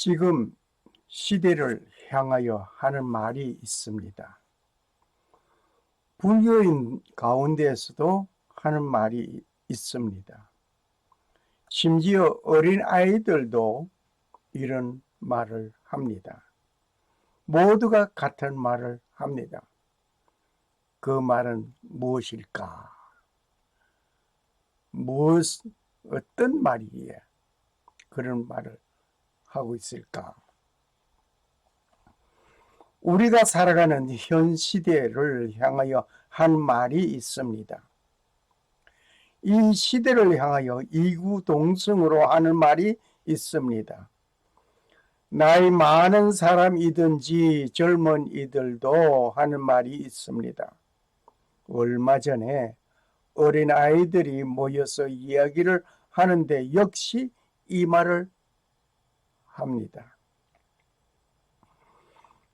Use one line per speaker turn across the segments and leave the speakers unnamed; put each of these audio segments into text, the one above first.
지금 시대를 향하여 하는 말이 있습니다. 불교인 가운데에서도 하는 말이 있습니다. 심지어 어린 아이들도 이런 말을 합니다. 모두가 같은 말을 합니다. 그 말은 무엇일까? 어떤 말이기에 그런 말을 하고 있을까? 우리가 살아가는 현 시대를 향하여 한 말이 있습니다. 이 시대를 향하여 이구동성으로 하는 말이 있습니다. 나이 많은 사람이든지 젊은 이들도 하는 말이 있습니다. 얼마 전에 어린아이들이 모여서 이야기를 하는데 역시 이 말을 합니다.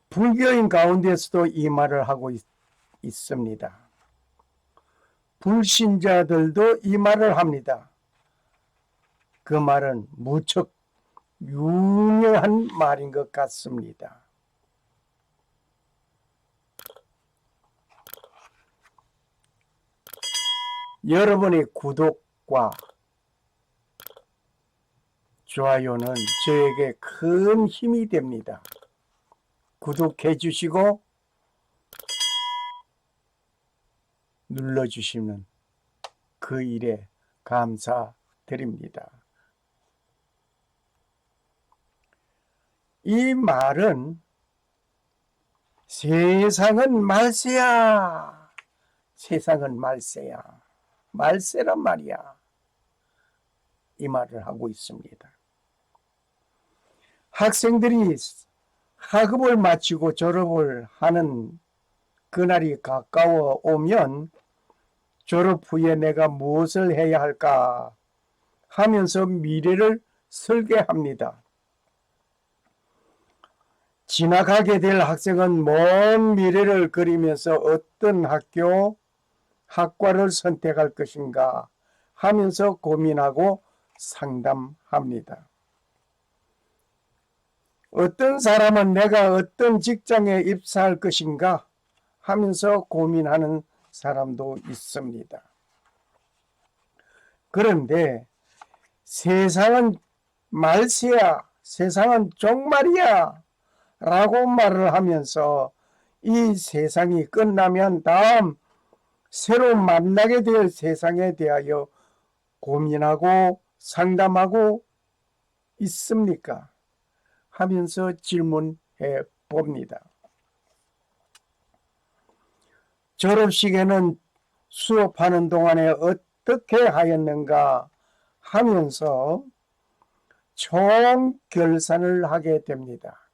불교인 가운데서도 이 말을 하고 있습니다. 불신자들도 이 말을 합니다. 그 말은 무척 유명한 말인 것 같습니다. 여러분의 구독과 좋아요는 저에게 큰 힘이 됩니다. 구독해 주시고 눌러주시면 그 일에 감사드립니다. 이 말은 세상은 말세야. 세상은 말세야. 말세란 말이야. 이 말을 하고 있습니다. 학생들이 학업을 마치고 졸업을 하는 그날이 가까워 오면 졸업 후에 내가 무엇을 해야 할까 하면서 미래를 설계합니다. 지나가게 될 학생은 먼 미래를 그리면서 어떤 학교, 학과를 선택할 것인가 하면서 고민하고 상담합니다. 어떤 사람은 내가 어떤 직장에 입사할 것인가 하면서 고민하는 사람도 있습니다. 그런데 세상은 말세야, 세상은 종말이야 라고 말을 하면서 이 세상이 끝나면 다음 새로 만나게 될 세상에 대하여 고민하고 상담하고 있습니까? 하면서 질문해 봅니다. 졸업식에는 수업하는 동안에 어떻게 하였는가 하면서 총결산을 하게 됩니다.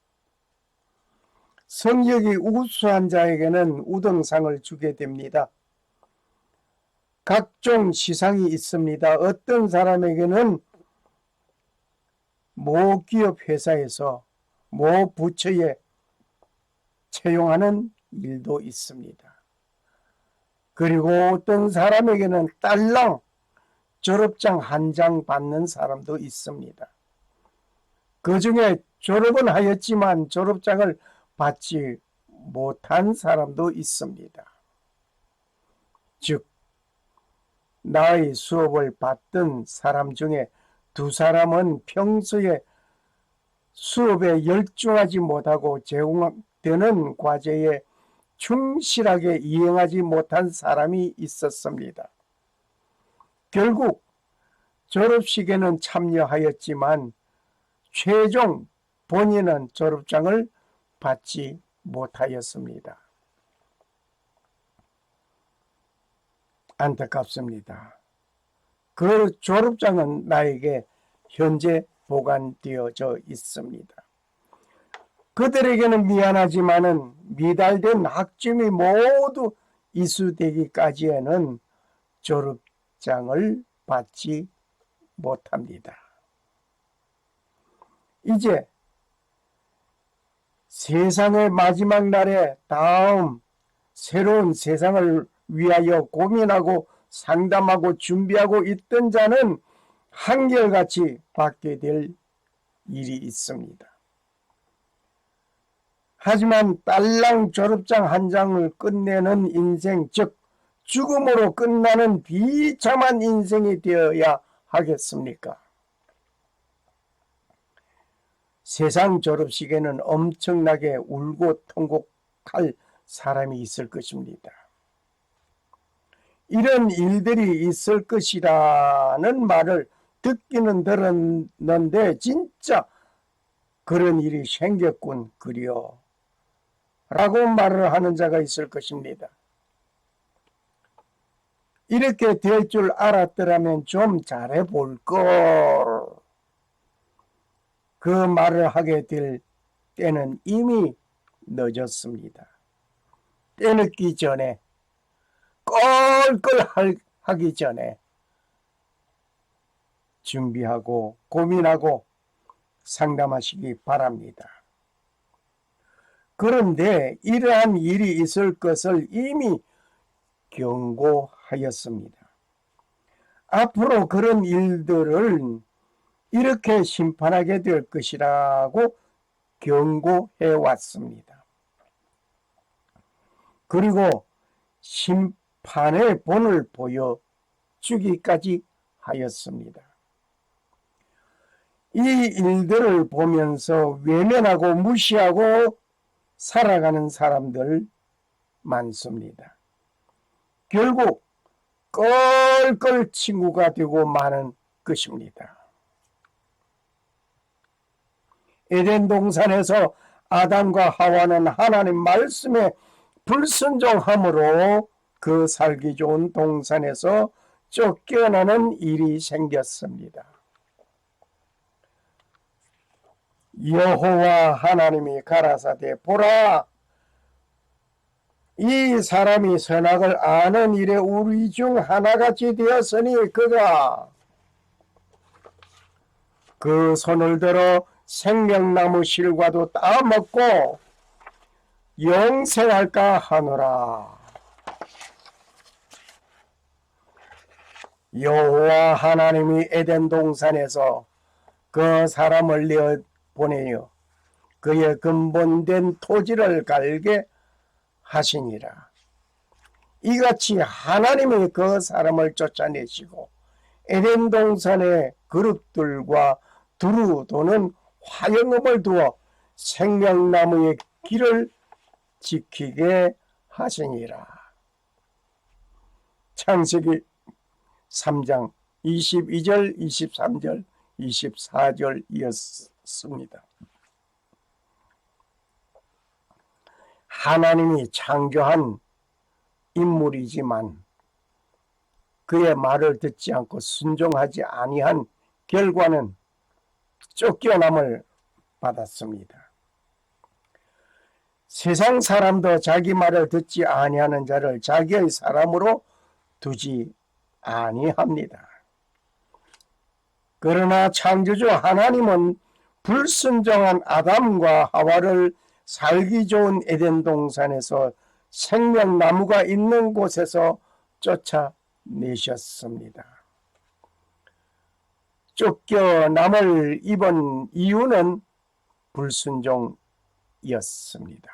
성적이 우수한 자에게는 우등상을 주게 됩니다. 각종 시상이 있습니다. 어떤 사람에게는 모 기업 회사에서 모 부처에 채용하는 일도 있습니다. 그리고 어떤 사람에게는 딸랑 졸업장 한 장 받는 사람도 있습니다. 그 중에 졸업은 하였지만 졸업장을 받지 못한 사람도 있습니다. 즉, 나의 수업을 받던 사람 중에 두 사람은 평소에 수업에 열중하지 못하고 제공되는 과제에 충실하게 이행하지 못한 사람이 있었습니다. 결국 졸업식에는 참여하였지만 최종 본인은 졸업장을 받지 못하였습니다. 안타깝습니다. 그 졸업장은 나에게 현재 보관되어져 있습니다. 그들에게는 미안하지만은 미달된 학점이 모두 이수되기까지에는 졸업장을 받지 못합니다. 이제 세상의 마지막 날에 다음 새로운 세상을 위하여 고민하고 상담하고 준비하고 있던 자는 한결같이 받게 될 일이 있습니다. 하지만 딸랑 졸업장 한 장을 끝내는 인생, 즉 죽음으로 끝나는 비참한 인생이 되어야 하겠습니까? 세상 졸업식에는 엄청나게 울고 통곡할 사람이 있을 것입니다. 이런 일들이 있을 것이라는 말을 듣기는 들었는데 진짜 그런 일이 생겼군 그려 라고 말을 하는 자가 있을 것입니다. 이렇게 될 줄 알았더라면 좀 잘해볼 걸. 그 말을 하게 될 때는 이미 늦었습니다. 때늦기 전에, 껄껄 하기 전에 준비하고 고민하고 상담하시기 바랍니다. 그런데 이러한 일이 있을 것을 이미 경고하였습니다. 앞으로 그런 일들을 이렇게 심판하게 될 것이라고 경고해 왔습니다. 그리고 심판의 본을 보여주기까지 하였습니다. 이 일들을 보면서 외면하고 무시하고 살아가는 사람들 많습니다. 결국 껄껄 친구가 되고 마는 것입니다. 에덴 동산에서 아담과 하와는 하나님 말씀에 불순종함으로 그 살기 좋은 동산에서 쫓겨나는 일이 생겼습니다. 여호와 하나님이 가라사대 보라, 이 사람이 선악을 아는 일에 우리 중 하나같이 되었으니 그가 그 손을 들어 생명나무 실과도 따먹고 영생할까 하노라. 여호와 하나님이 에덴 동산에서 그 사람을 내어 보내어 그의 근본된 토지를 갈게 하시니라. 이같이 하나님이 그 사람을 쫓아내시고 에덴 동산의 그룹들과 두루 도는 화영음을 두어 생명나무의 길을 지키게 하시니라. 창세기 3장 22절, 23절, 24절이었습니다. 하나님이 창조한 인물이지만 그의 말을 듣지 않고 순종하지 아니한 결과는 쫓겨남을 받았습니다. 세상 사람도 자기 말을 듣지 아니하는 자를 자기의 사람으로 두지 아니합니다. 그러나 창조주 하나님은 불순종한 아담과 하와를 살기 좋은 에덴 동산에서 생명나무가 있는 곳에서 쫓아내셨습니다. 쫓겨남을 입은 이유는 불순종이었습니다.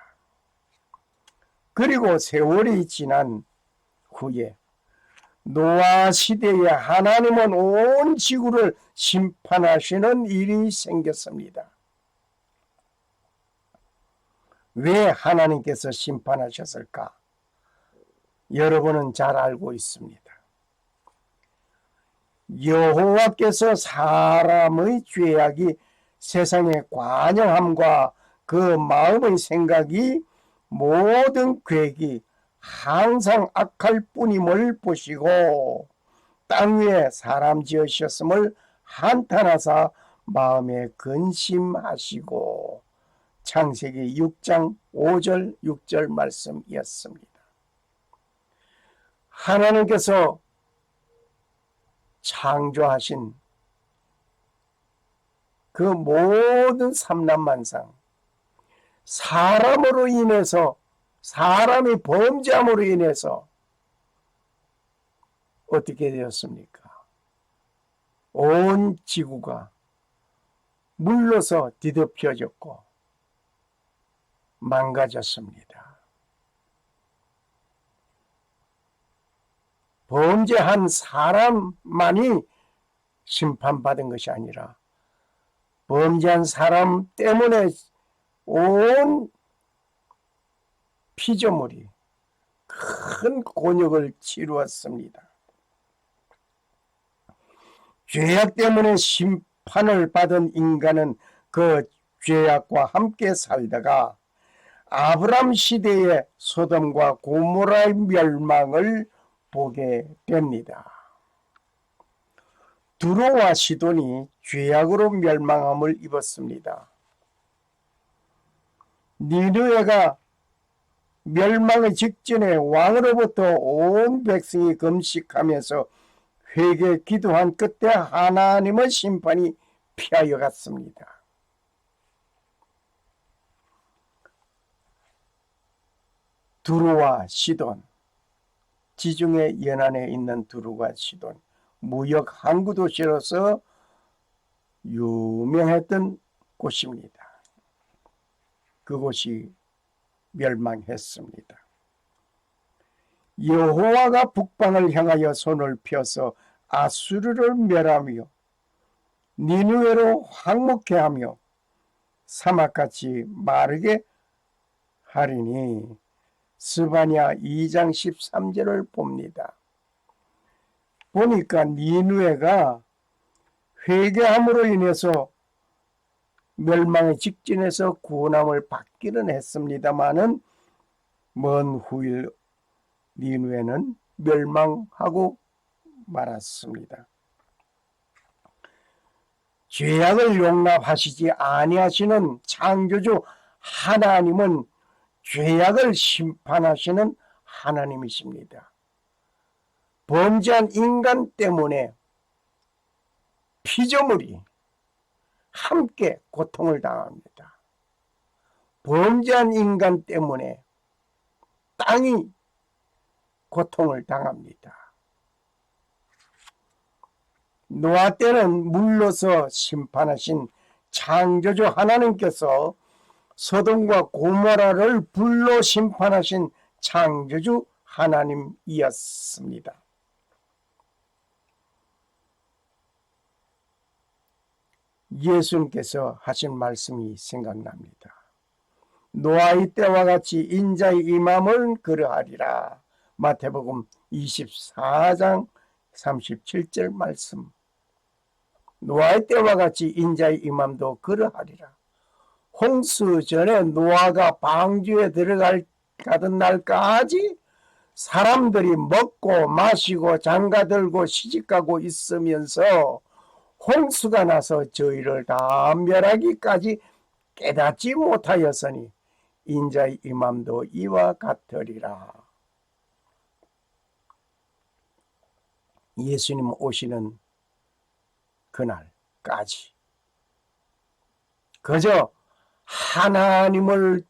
그리고 세월이 지난 후에 노아 시대에 하나님은 온 지구를 심판하시는 일이 생겼습니다. 왜 하나님께서 심판하셨을까? 여러분은 잘 알고 있습니다. 여호와께서 사람의 죄악이 세상의 관영함과 그 마음의 생각이 모든 계획이 항상 악할 뿐임을 보시고 땅 위에 사람 지으셨음을 한탄하사 마음에 근심하시고 창세기 6장 5절 6절 말씀이었습니다. 하나님께서 창조하신 그 모든 삼란만상, 사람으로 인해서, 사람이 범죄함으로 인해서 어떻게 되었습니까? 온 지구가 물러서 뒤덮여졌고 망가졌습니다. 범죄한 사람만이 심판받은 것이 아니라 범죄한 사람 때문에 온 피조물이 큰 곤욕을 치루었습니다. 죄악 때문에 심판을 받은 인간은 그 죄악과 함께 살다가 아브람 시대의 소돔과 고모라의 멸망을 보게 됩니다. 두로와 시돈이 죄악으로 멸망함을 입었습니다. 니느웨가 멸망의 직전에 왕으로부터 온 백성이 금식하면서 회개 기도한 끝에 하나님의 심판이 피하여 갔습니다. 두로와 시돈, 지중해 연안에 있는 두로와 시돈, 무역 항구 도시로서 유명했던 곳입니다. 그곳이 멸망했습니다. 여호와가 북방을 향하여 손을 펴서 아수르를 멸하며 니느웨로 황무케 하며 사막같이 마르게 하리니 스바냐 2장 13절을 봅니다. 보니까 니느웨가 회개함으로 인해서 멸망의 직전에서 구원함을 받기는 했습니다마는 먼 후일 니느웨는 멸망하고 말았습니다. 죄악을 용납하시지 아니하시는 창조주 하나님은 죄악을 심판하시는 하나님이십니다. 범죄한 인간 때문에 피조물이 함께 고통을 당합니다. 범죄한 인간 때문에 땅이 고통을 당합니다. 노아 때는 물로서 심판하신 창조주 하나님께서 소돔과 고모라를 불로 심판하신 창조주 하나님이었습니다. 예수님께서 하신 말씀이 생각납니다. 노아의 때와 같이 인자의 임함을 그러하리라. 마태복음 24장 37절 말씀. 노아의 때와 같이 인자의 임함도 그러하리라. 홍수 전에 노아가 방주에 들어가던 날까지 사람들이 먹고 마시고 장가들고 시집가고 있으면서 홍수가 나서 저희를 다 멸하기까지 깨닫지 못하였으니 인자의 임함도 이와 같으리라. 예수님 오시는 그날까지 그저 하나님을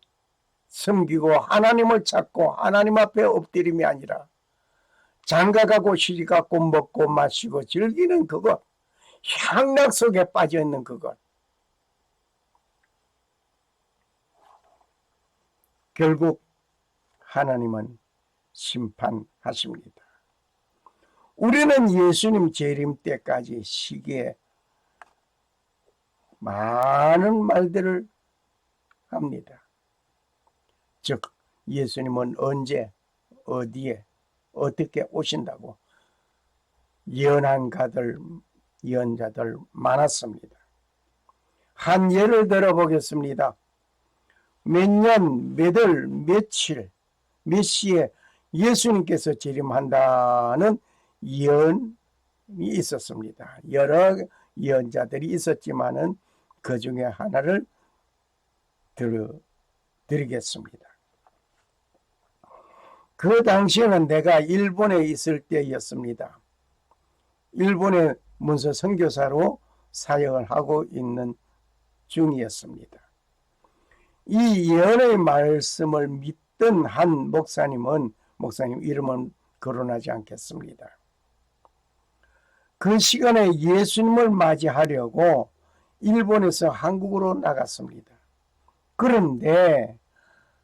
섬기고 하나님을 찾고 하나님 앞에 엎드림이 아니라 장가가고 시집가고 먹고 마시고 즐기는 그것, 향락 속에 빠져있는 그것, 결국 하나님은 심판하십니다. 우리는 예수님 재림 때까지 시기에 많은 말들을 합니다. 즉 예수님은 언제 어디에 어떻게 오신다고 예언자들 많았습니다. 한 예를 들어보겠습니다. 몇 년, 몇 월, 며칠, 몇 시에 예수님께서 재림한다는 예언이 있었습니다. 여러 예언자들이 있었지만은 그 중에 하나를 드리겠습니다. 그 당시에는 내가 일본에 있을 때였습니다. 일본의 문서 선교사로 사역을 하고 있는 중이었습니다. 이 예언의 말씀을 믿던 한 목사님 이름은 거론하지 않겠습니다. 그 시간에 예수님을 맞이하려고 일본에서 한국으로 나갔습니다. 그런데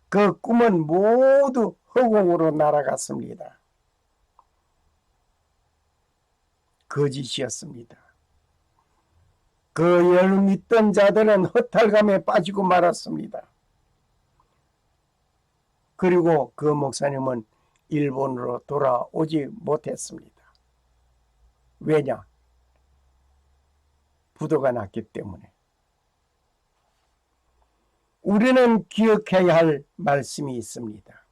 그 꿈은 모두 허공으로 날아갔습니다. 거짓이었습니다. 그 열 믿던 자들은 허탈감에 빠지고 말았습니다. 그리고 그 목사님은 일본으로 돌아오지 못했습니다. 왜냐? 부도가 났기 때문에. 우리는 기억해야 할 말씀이 있습니다.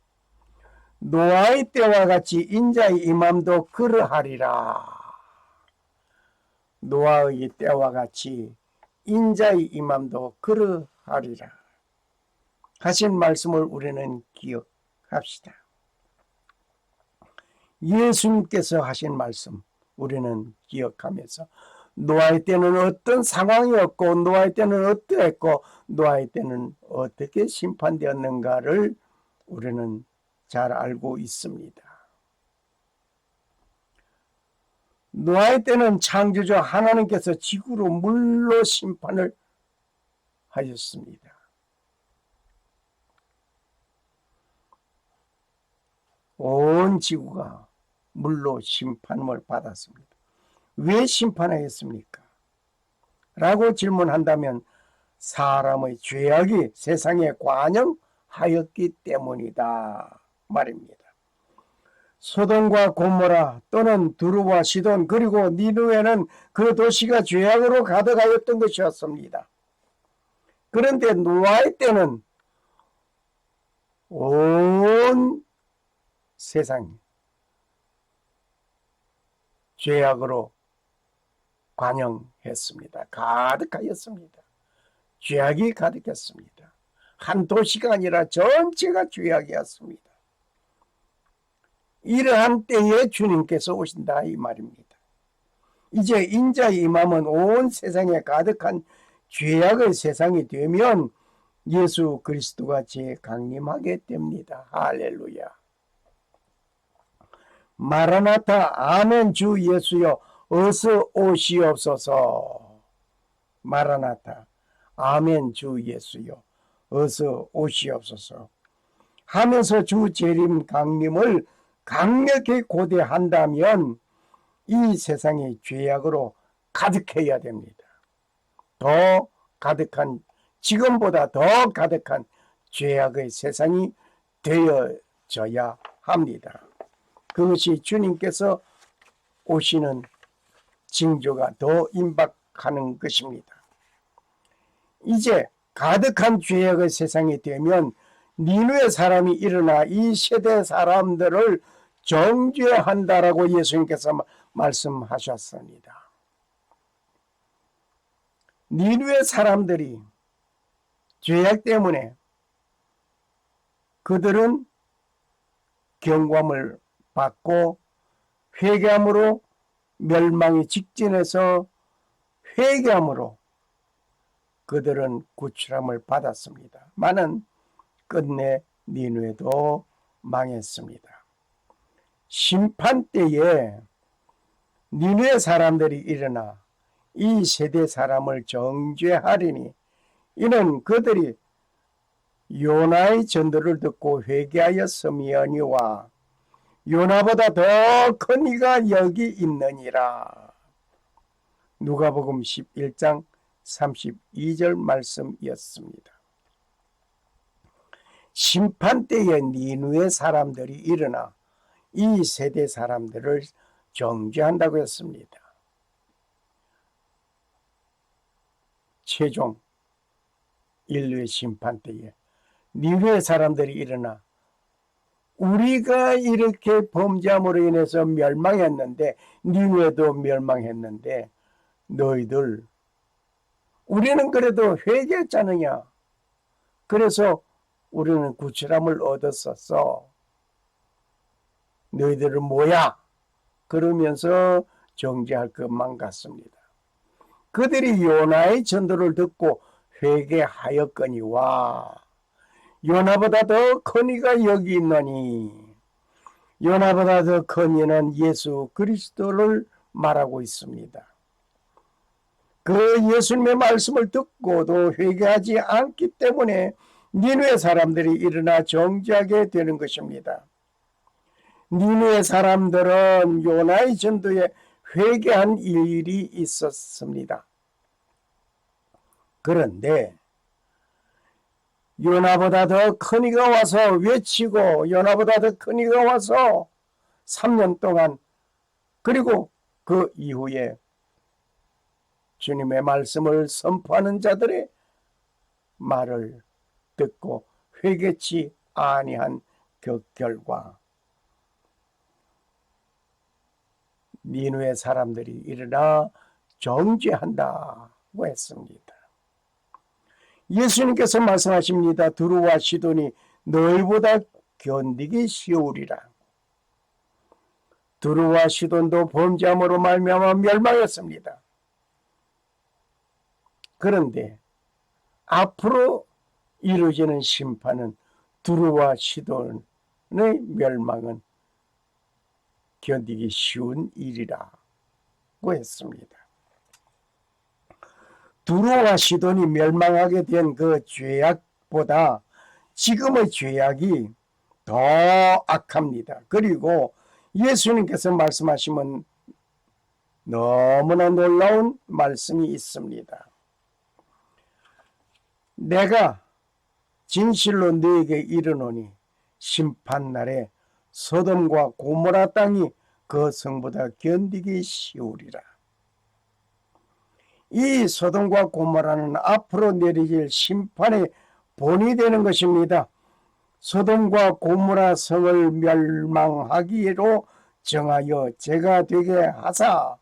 노아의 때와 같이 인자의 임함도 그러하리라. 노아의 때와 같이 인자의 임함도 그러하리라 하신 말씀을 우리는 기억합시다. 예수님께서 하신 말씀 우리는 기억하면서 노아의 때는 어떤 상황이었고 노아의 때는 어떠했고 노아의 때는 어떻게 심판되었는가를 우리는 잘 알고 있습니다. 노아의 때는 창조주 하나님께서 지구로 물로 심판을 하셨습니다. 온 지구가 물로 심판을 받았습니다. 왜 심판하였습니까? 라고 질문한다면 사람의 죄악이 세상에 관영하였기 때문이다 말입니다. 소돔과 고모라 또는 두루와 시돈 그리고 니느웨는 그 도시가 죄악으로 가득하였던 것이었습니다. 그런데 노아의 때는 온 세상이 죄악으로 관영했습니다. 가득하였습니다. 죄악이 가득했습니다. 한 도시가 아니라 전체가 죄악이었습니다. 이러한 때에 주님께서 오신다 이 말입니다. 이제 인자의 임함은 온 세상에 가득한 죄악의 세상이 되면 예수 그리스도가 재강림하게 됩니다. 할렐루야. 마라나타 아멘 주 예수여 어서 오시옵소서. 마라나타 아멘 주 예수여 어서 오시옵소서 하면서 주 재림 강림을 강력히 고대한다면 이 세상이 죄악으로 가득해야 됩니다. 더 가득한 지금보다 더 가득한 죄악의 세상이 되어져야 합니다. 그것이 주님께서 오시는 징조가 더 임박하는 것입니다. 이제 가득한 죄악의 세상이 되면 니느웨 사람이 일어나 이 세대 사람들을 정죄한다라고 예수님께서 말씀하셨습니다. 니느웨 사람들이 죄악 때문에 그들은 경고함을 받고 회개함으로 멸망이 직전해서 회개함으로 그들은 구출함을 받았습니다. 많은 끝내 니느웨도 망했습니다. 심판 때에 니느웨 사람들이 일어나 이 세대 사람을 정죄하리니 이는 그들이 요나의 전도를 듣고 회개하였음이니와 요나보다 더 큰 이가 여기 있느니라. 누가복음 11장 32절 말씀이었습니다. 심판 때에 니느웨 사람들이 일어나 이 세대 사람들을 정죄한다고 했습니다. 최종 인류의 심판 때에 니느웨 사람들이 일어나 우리가 이렇게 범죄함으로 인해서 멸망했는데 니느웨도 멸망했는데 너희들 우리는 그래도 회개했잖느냐. 그래서 우리는 구출함을 얻었었어. 너희들은 뭐야? 그러면서 정죄할 것만 같습니다. 그들이 요나의 전도를 듣고 회개하였거니와 요나보다 더 큰 이가 여기 있느니 요나보다 더 큰 이는 예수 그리스도를 말하고 있습니다. 그 예수님의 말씀을 듣고도 회개하지 않기 때문에 니느웨 사람들이 일어나 정죄하게 되는 것입니다. 니느웨 사람들은 요나의 전도에 회개한 일이 있었습니다. 그런데 요나보다 더 큰 이가 와서 외치고 요나보다 더 큰 이가 와서 3년 동안 그리고 그 이후에 주님의 말씀을 선포하는 자들의 말을 듣고 회개치 아니한 그 결과 니느웨 사람들이 일어나 정죄한다고 했습니다. 예수님께서 말씀하십니다. 두루와 시돈이 너희보다 견디기 쉬우리라. 두루와 시돈도 범죄함으로 말미암아 멸망했습니다. 그런데 앞으로 이루어지는 심판은 두루와 시돈의 멸망은 견디기 쉬운 일이라고 했습니다. 두루와 시돈이 멸망하게 된 그 죄악보다 지금의 죄악이 더 악합니다. 그리고 예수님께서 말씀하시면 너무나 놀라운 말씀이 있습니다. 내가 진실로 너에게 이르노니 심판날에 소돔과 고모라 땅이 그 성보다 견디기 쉬우리라. 이 소돔과 고모라는 앞으로 내려질 심판의 본이 되는 것입니다. 소돔과 고모라 성을 멸망하기로 정하여 제가 되게 하사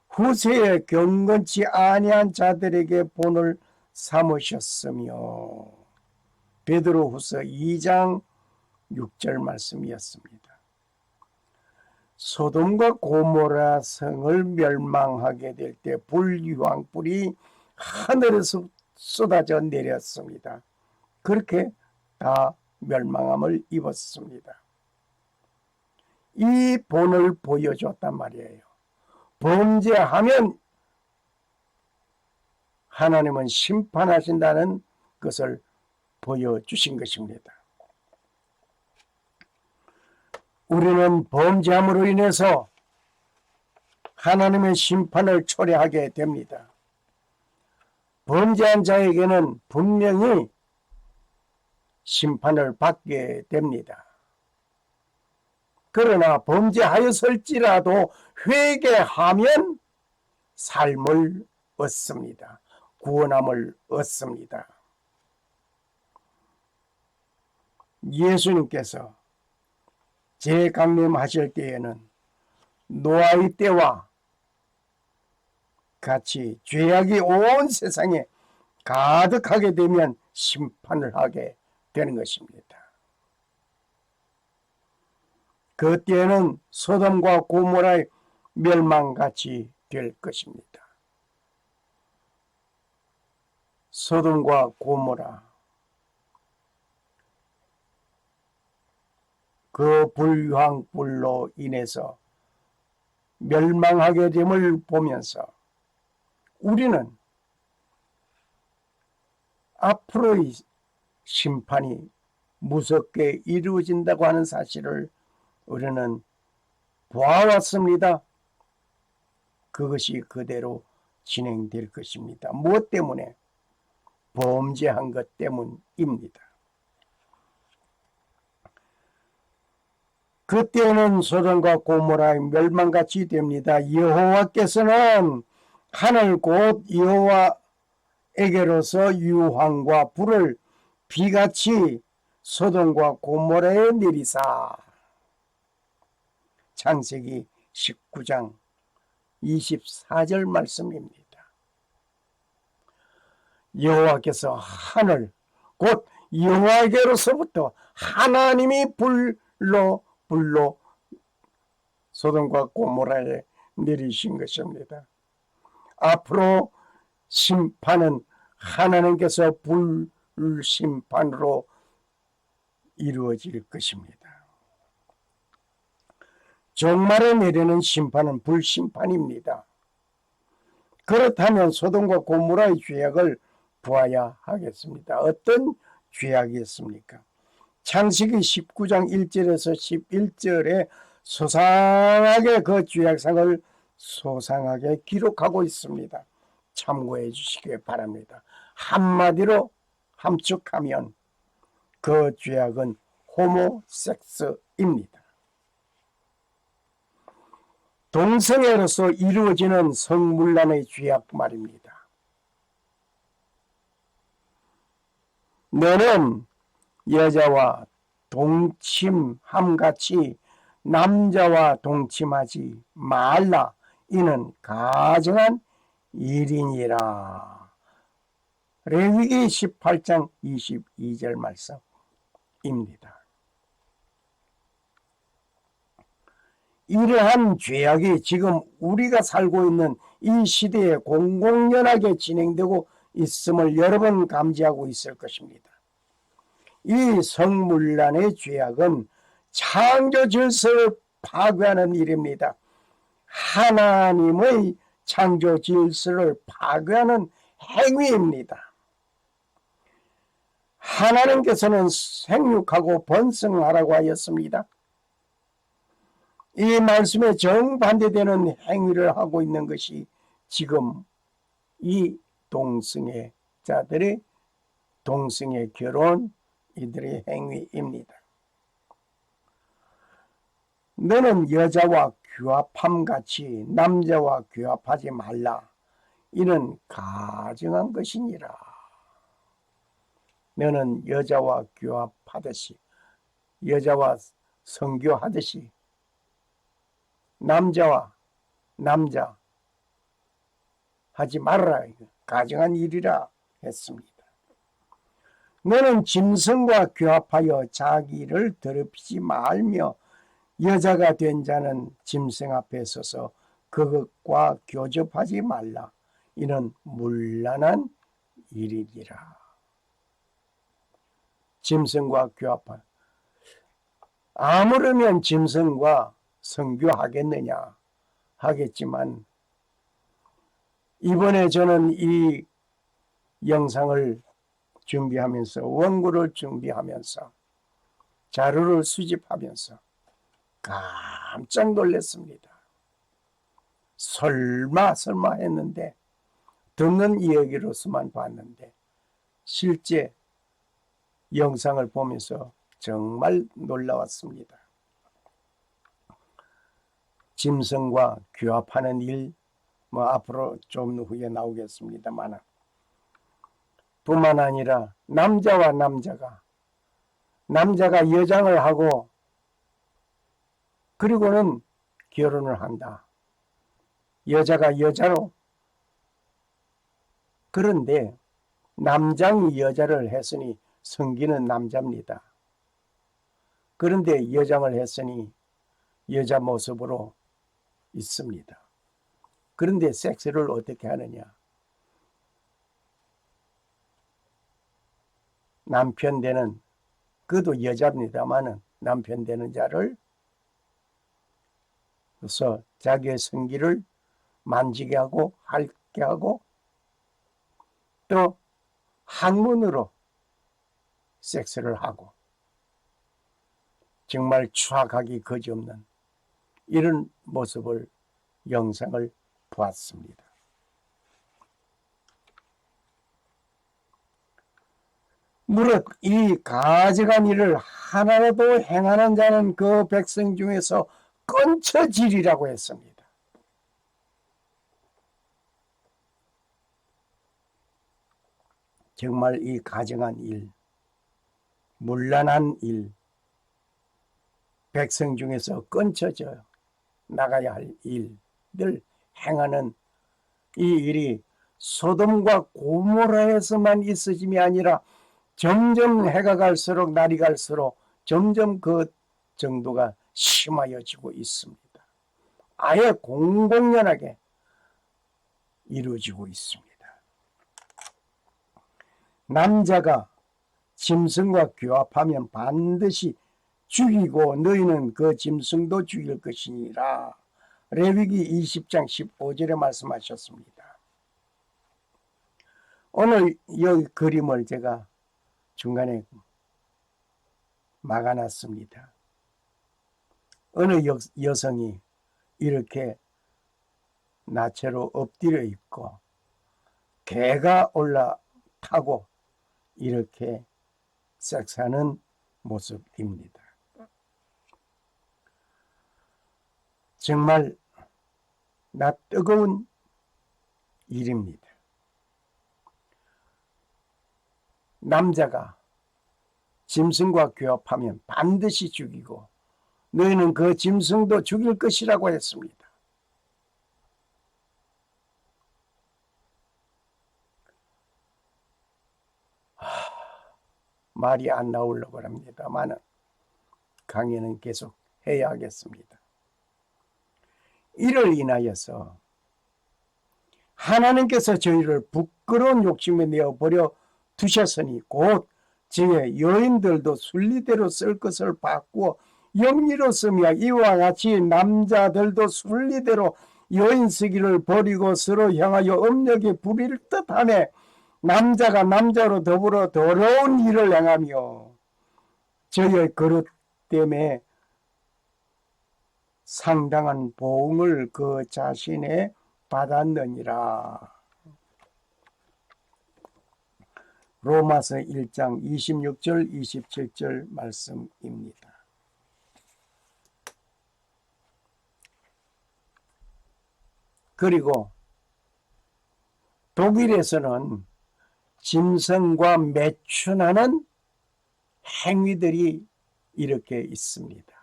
후세에 경건치 아니한 자들에게 본을 삼으셨으며 베드로후서 2장 6절 말씀이었습니다. 소돔과 고모라 성을 멸망하게 될 때 불유황불이 하늘에서 쏟아져 내렸습니다. 그렇게 다 멸망함을 입었습니다. 이 본을 보여줬단 말이에요. 범죄하면 하나님은 심판하신다는 것을 보여주신 것입니다. 우리는 범죄함으로 인해서 하나님의 심판을 초래하게 됩니다. 범죄한 자에게는 분명히 심판을 받게 됩니다. 그러나 범죄하였을지라도 회개하면 삶을 얻습니다. 구원함을 얻습니다. 예수님께서 재강림하실 때에는 노아의 때와 같이 죄악이 온 세상에 가득하게 되면 심판을 하게 되는 것입니다. 그때는 소돔과 고모라의 멸망같이 될 것입니다. 소돔과 고모라 그 불황불로 인해서 멸망하게 됨을 보면서 우리는 앞으로의 심판이 무섭게 이루어진다고 하는 사실을 우리는 보아왔습니다. 그것이 그대로 진행될 것입니다. 무엇 때문에? 범죄한 것 때문입니다. 그때는 소돔과 고모라의 멸망같이 됩니다. 여호와께서는 하늘 곧 여호와에게로서 유황과 불을 비같이 소돔과 고모라에 내리사. 창세기 19장 24절 말씀입니다. 여호와께서 하늘 곧 여호와에게로서부터 하나님이 불로 소돔과 고모라에 내리신 것입니다. 앞으로 심판은 하나님께서 불심판으로 이루어질 것입니다. 종말에 내리는 심판은 불심판입니다. 그렇다면 소돔과 고모라의 죄악을 보아야 하겠습니다. 어떤 죄악이었습니까? 창세기 19장 1절에서 11절에 소상하게 그 죄악상을 소상하게 기록하고 있습니다. 참고해 주시기 바랍니다. 한마디로 함축하면 그 죄악은 호모섹스입니다. 동성애로서 이루어지는 성문란의 죄악 말입니다. 너는 여자와 동침함같이 남자와 동침하지 말라. 이는 가증한 일이니라. 레위기 18장 22절 말씀입니다. 이러한 죄악이 지금 우리가 살고 있는 이 시대에 공공연하게 진행되고 있음을 여러분 감지하고 있을 것입니다. 이 성문란의 죄악은 창조 질서를 파괴하는 일입니다. 하나님의 창조 질서를 파괴하는 행위입니다. 하나님께서는 생육하고 번성하라고 하였습니다. 이 말씀에 정반대되는 행위를 하고 있는 것이 지금 이 동성애자들의 동성애 결혼 이들의 행위입니다. 너는 여자와 규합함같이 남자와 규합하지 말라. 이는 가증한 것이니라. 너는 여자와 규합하듯이 여자와 성교하듯이 남자와 남자 하지 말라. 가증한 일이라 했습니다. 너는 짐승과 규합하여 자기를 더럽히지 말며 여자가 된 자는 짐승 앞에 서서 그것과 교접하지 말라. 이는 문란한 일이니라. 짐승과 규합하. 아무르면 짐승과 성교하겠느냐 하겠지만 이번에 저는 이 영상을 준비하면서 원고를 준비하면서 자료를 수집하면서 깜짝 놀랐습니다. 설마 했는데 듣는 이야기로서만 봤는데 실제 영상을 보면서 정말 놀라웠습니다. 짐승과 규합하는 일, 앞으로 좀 후에 나오겠습니다만 뿐만 아니라 남자와 남자가 여장을 하고 그리고는 결혼을 한다. 여자가 여자로. 그런데 남장이 여자를 했으니 성기는 남자입니다. 그런데 여장을 했으니 여자 모습으로 있습니다. 그런데 섹스를 어떻게 하느냐? 남편 되는, 그도 여자입니다만은 남편 되는 자를 그래서 자기의 성기를 만지게 하고 핥게 하고 또 학문으로 섹스를 하고 정말 추악하기 그지없는 이런 모습을 영상을 보았습니다. 무릇 이 가증한 일을 하나라도 행하는 자는 그 백성 중에서 끊쳐지리라고 했습니다. 정말 이 가증한 일, 문란한 일, 백성 중에서 끊쳐져 나가야 할 일들 행하는 이 일이 소돔과 고모라에서만 있어짐이 아니라 점점 해가 갈수록 날이 갈수록 점점 그 정도가 심하여지고 있습니다. 아예 공공연하게 이루어지고 있습니다. 남자가 짐승과 교합하면 반드시 죽이고 너희는 그 짐승도 죽일 것이니라. 레위기 20장 15절에 말씀하셨습니다. 오늘 이 그림을 제가 중간에 막아놨습니다. 어느 여성이 이렇게 나체로 엎드려 있고 개가 올라타고 이렇게 섹스하는 모습입니다. 정말 나 뜨거운 일입니다. 남자가 짐승과 교합하면 반드시 죽이고 너희는 그 짐승도 죽일 것이라고 했습니다. 말이 안 나오려고 합니다만 강의는 계속 해야 하겠습니다. 이를 인하여서 하나님께서 저희를 부끄러운 욕심에 내어버려 두셨으니 곧 저의 여인들도 순리대로 쓸 것을 바꾸어 영리로 쓰며 이와 같이 남자들도 순리대로 여인 쓰기를 버리고 서로 향하여 음욕에 부릴 듯하며 남자가 남자로 더불어 더러운 일을 행하며 저의 그릇 때문에 상당한 보응을 그 자신에 받았느니라. 로마서 1장 26절 27절 말씀입니다. 그리고 독일에서는 짐승과 매춘하는 행위들이 이렇게 있습니다.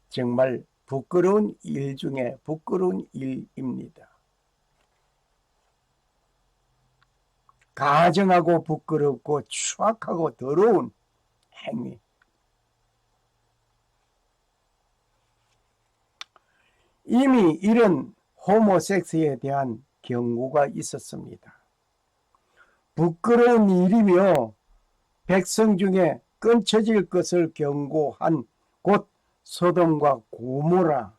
정말 부끄러운 일 중에 부끄러운 일입니다. 가증하고 부끄럽고 추악하고 더러운 행위. 이미 이런 호모섹스에 대한 경고가 있었습니다. 부끄러운 일이며 백성 중에 끊쳐질 것을 경고한 곧 소돔과 고모라입니다.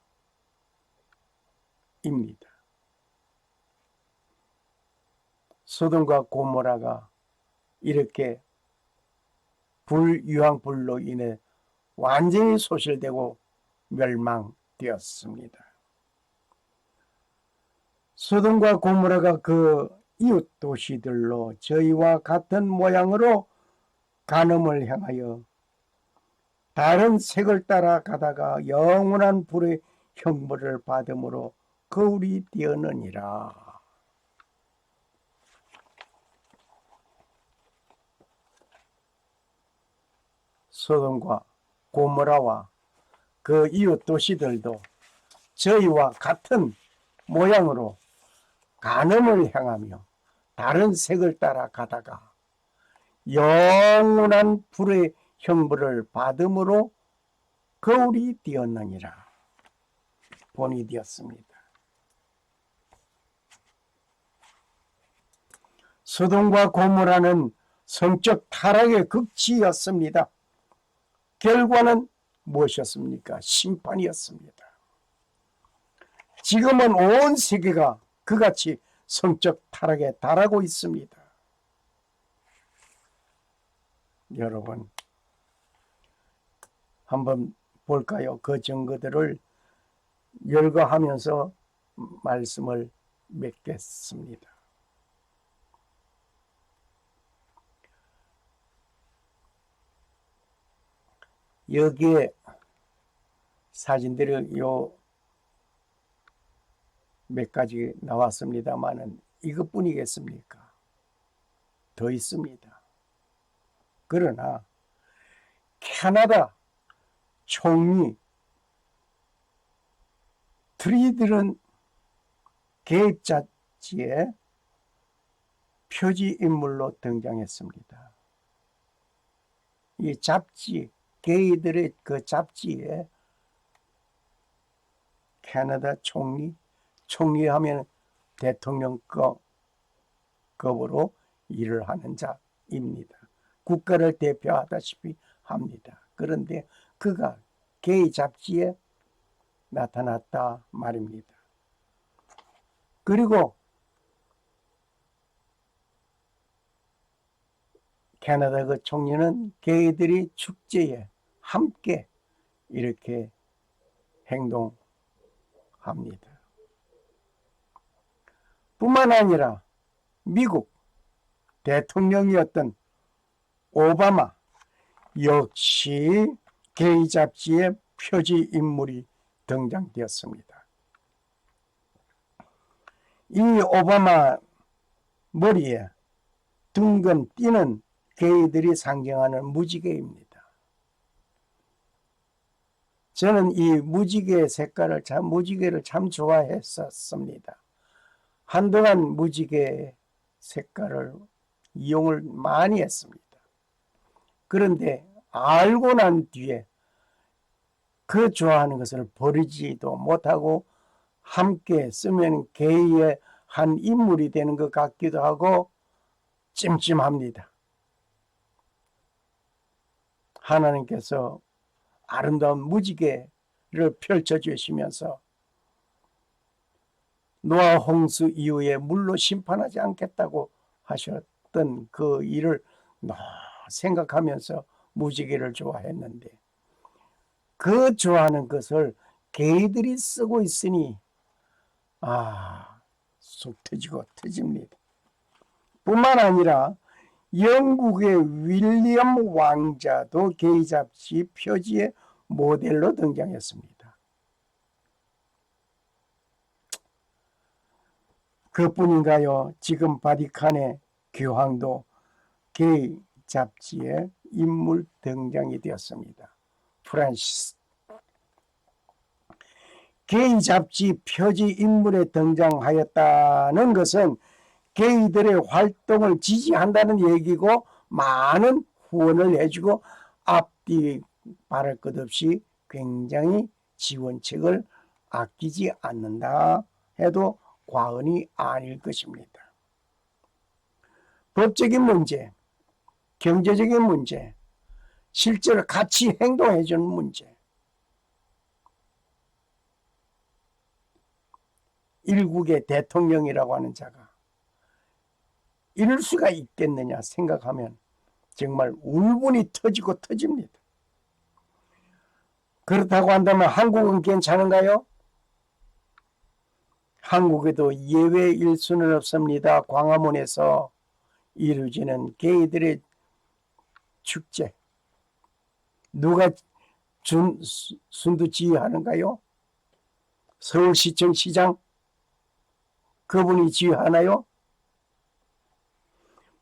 소돔과 고모라가 이렇게 유황불로 인해 완전히 소실되고 멸망되었습니다. 소돔과 고모라가 그 이웃 도시들로 저희와 같은 모양으로 간음을 행하여 다른 색을 따라 가다가 영원한 불의 형벌을 받음으로 거울이 되었느니라. 소돔과 고모라와 그 이웃 도시들도 저희와 같은 모양으로 간음을 행하며 다른 색을 따라 가다가 영원한 불의 형벌을 받음으로 거울이 되었느니라. 본이 되었습니다. 소돔과 고모라는 성적 타락의 극치였습니다. 결과는 무엇이었습니까? 심판이었습니다. 지금은 온 세계가 그같이 성적 타락에 달하고 있습니다. 여러분 한번 볼까요? 그 증거들을 열거하면서 말씀을 맺겠습니다. 여기에 사진들이 요 몇 가지 나왔습니다만은 이것뿐이겠습니까? 더 있습니다. 그러나 캐나다 총리 트리들은 개입 잡지에 표지 인물로 등장했습니다. 이 잡지, 게이들의 그 잡지에 캐나다 총리하면 대통령급으로 일을 하는 자입니다. 국가를 대표하다시피 합니다. 그런데 그가 게이 잡지에 나타났다 말입니다. 그리고 캐나다 그 총리는 게이들이 축제에 함께 이렇게 행동합니다. 뿐만 아니라 미국 대통령이었던 오바마 역시 게이 잡지의 표지 인물이 등장되었습니다. 이 오바마 머리에 둥근 띠는 게이들이 상징하는 무지개입니다. 저는 이 무지개 색깔을 무지개를 참 좋아했었습니다. 한동안 무지개 색깔을 이용을 많이 했습니다. 그런데 알고 난 뒤에 그 좋아하는 것을 버리지도 못하고 함께 쓰면 게이의 한 인물이 되는 것 같기도 하고 찜찜합니다. 하나님께서 아름다운 무지개를 펼쳐주시면서 노아 홍수 이후에 물로 심판하지 않겠다고 하셨던 그 일을 생각하면서 무지개를 좋아했는데 그 좋아하는 것을 게이들이 쓰고 있으니 속 터지고 터집니다. 뿐만 아니라 영국의 윌리엄 왕자도 게이 잡지 표지의 모델로 등장했습니다. 그뿐인가요? 지금 바티칸의 교황도 게이 잡지의 인물 등장이 되었습니다. 프란시스. 게이 잡지 표지 인물에 등장하였다는 것은 게이들의 활동을 지지한다는 얘기고 많은 후원을 해주고 앞뒤 말할 것 없이 굉장히 지원책을 아끼지 않는다 해도 과언이 아닐 것입니다. 법적인 문제, 경제적인 문제, 실제로 같이 행동해 주는 문제, 일국의 대통령이라고 하는 자가 이럴 수가 있겠느냐 생각하면 정말 울분이 터지고 터집니다. 그렇다고 한다면 한국은 괜찮은가요? 한국에도 예외일 수는 없습니다. 광화문에서 이루어지는 게이들의 축제. 누가 순두지휘하는가요? 서울시청 시장? 그분이 지휘하나요?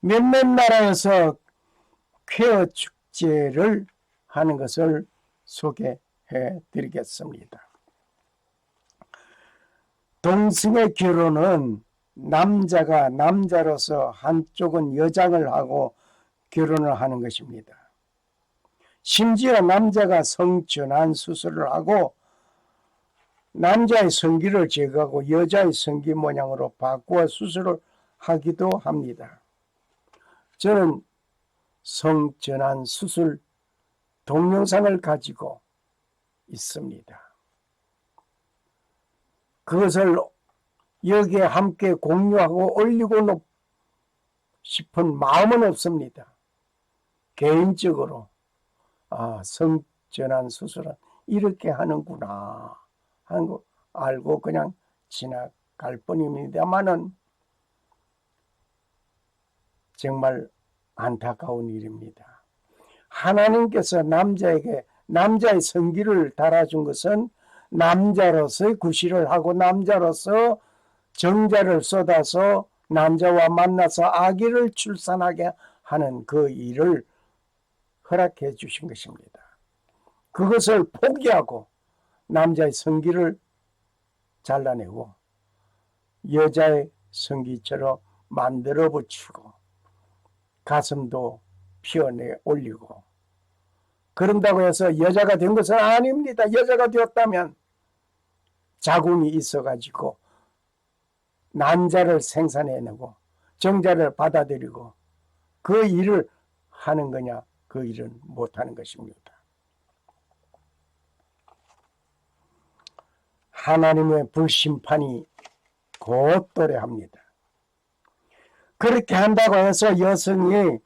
몇몇 나라에서 퀘어 축제를 하는 것을 소개해 드리겠습니다. 동성애 결혼은 남자가 남자로서 한쪽은 여장을 하고 결혼을 하는 것입니다. 심지어 남자가 성전환 수술을 하고 남자의 성기를 제거하고 여자의 성기 모양으로 바꾸어 수술을 하기도 합니다. 저는 성전환 수술 동영상을 가지고 있습니다. 그것을 여기에 함께 공유하고 올리고 싶은 마음은 없습니다. 개인적으로 성전환 수술은 이렇게 하는구나 하는 거 알고 그냥 지나갈 뿐입니다만은 정말 안타까운 일입니다. 하나님께서 남자에게 남자의 성기를 달아준 것은 남자로서의 구실을 하고 남자로서 정자를 쏟아서 남자와 만나서 아기를 출산하게 하는 그 일을 허락해 주신 것입니다. 그것을 포기하고 남자의 성기를 잘라내고 여자의 성기처럼 만들어 붙이고 가슴도 피어내 올리고 그런다고 해서 여자가 된 것은 아닙니다. 여자가 되었다면 자궁이 있어가지고 난자를 생산해내고 정자를 받아들이고 그 일을 하는 거냐? 그 일은 못하는 것입니다. 하나님의 불심판이 곧 도래합니다. 그렇게 한다고 해서 여성이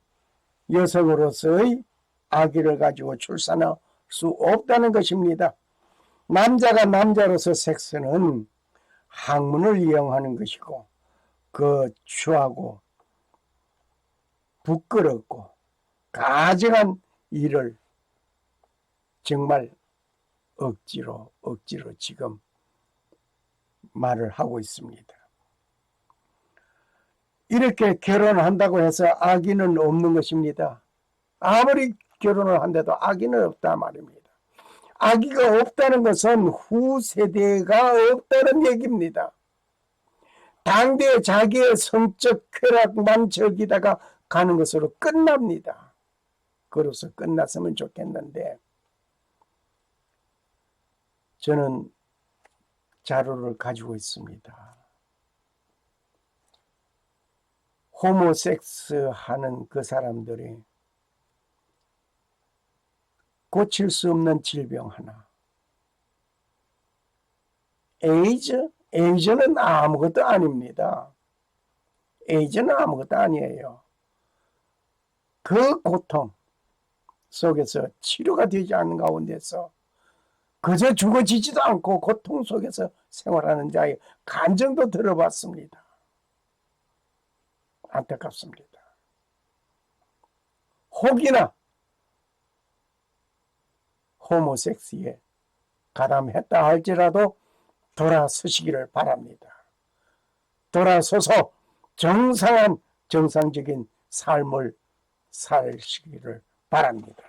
여성으로서의 아기를 가지고 출산할 수 없다는 것입니다. 남자가 남자로서 섹스는 학문을 이용하는 것이고 추하고 부끄럽고 가증한 일을 정말 억지로 지금 말을 하고 있습니다. 이렇게 결혼한다고 해서 아기는 없는 것입니다. 아무리 결혼을 한데도 아기는 없다 말입니다. 아기가 없다는 것은 후세대가 없다는 얘기입니다. 당대 자기의 성적 쾌락만 즐기다가 가는 것으로 끝납니다. 그로서 끝났으면 좋겠는데 저는 자료를 가지고 있습니다. 호모섹스 하는 그 사람들이 고칠 수 없는 질병 하나. 에이즈는 아무것도 아닙니다. 에이즈는 아무것도 아니에요. 그 고통 속에서 치료가 되지 않는 가운데서 그저 죽어지지도 않고 고통 속에서 생활하는 자의 감정도 들어봤습니다. 안타깝습니다. 혹이나 호모섹스에 가담했다 할지라도 돌아서시기를 바랍니다. 돌아서서 정상적인 삶을 살시기를 바랍니다.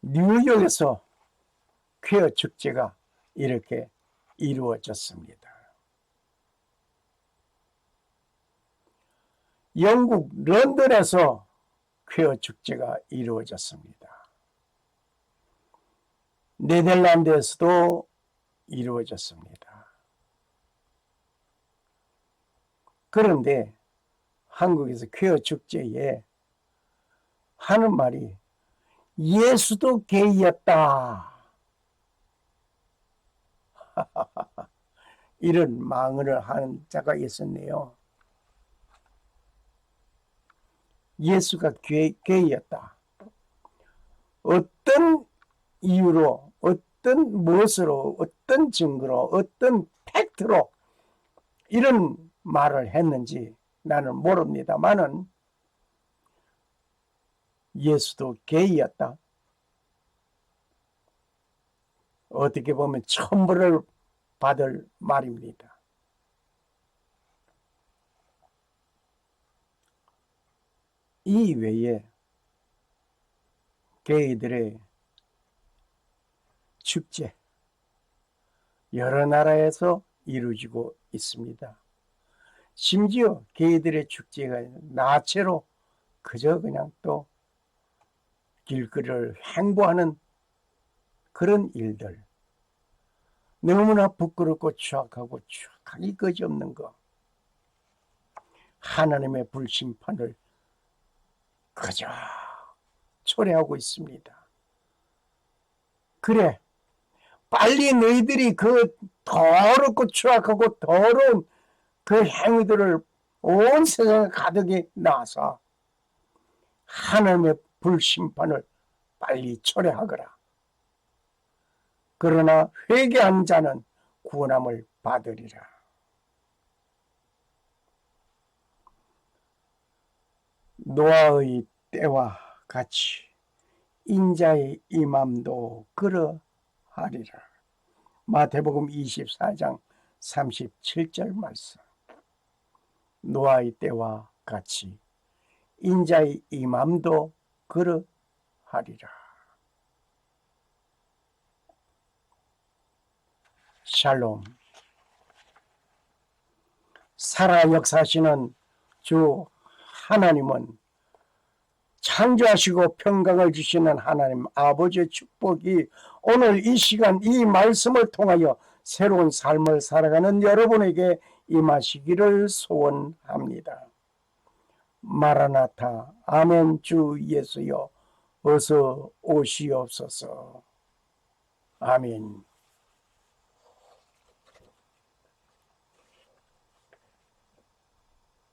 뉴욕에서 퀘어 축제가 이렇게 이루어졌습니다. 영국 런던에서 퀘어 축제가 이루어졌습니다. 네덜란드에서도 이루어졌습니다. 그런데 한국에서 퀘어 축제에 하는 말이 예수도 게이였다. 이런 망언을 하는 자가 있었네요. 예수가 게이였다. 어떤 이유로, 어떤 무엇으로, 어떤 증거로, 어떤 팩트로 이런 말을 했는지 나는 모릅니다만은 예수도 게이였다. 어떻게 보면 천벌을 받을 말입니다. 이 외에 게이들의 축제 여러 나라에서 이루어지고 있습니다. 심지어 게이들의 축제가 나체로 그저 그냥 또 길거리를 횡보하는 그런 일들, 너무나 부끄럽고 추악하기 그지없는 거, 하나님의 불심판을 그저 초래하고 있습니다. 그래, 빨리 너희들이 그 더럽고 추악하고 더러운 그 행위들을 온 세상에 가득히 나서 하나님의 불심판을 빨리 초래하거라. 그러나 회개한 자는 구원함을 받으리라. 노아의 때와 같이 인자의 임함도 그러하리라. 마태복음 24장 37절 말씀. 노아의 때와 같이 인자의 임함도 그러하리라. 샬롬. 살아 역사하시는 주 하나님은 창조하시고 평강을 주시는 하나님 아버지의 축복이 오늘 이 시간 이 말씀을 통하여 새로운 삶을 살아가는 여러분에게 임하시기를 소원합니다. 마라나타 아멘. 주 예수여 어서 오시옵소서. 아멘.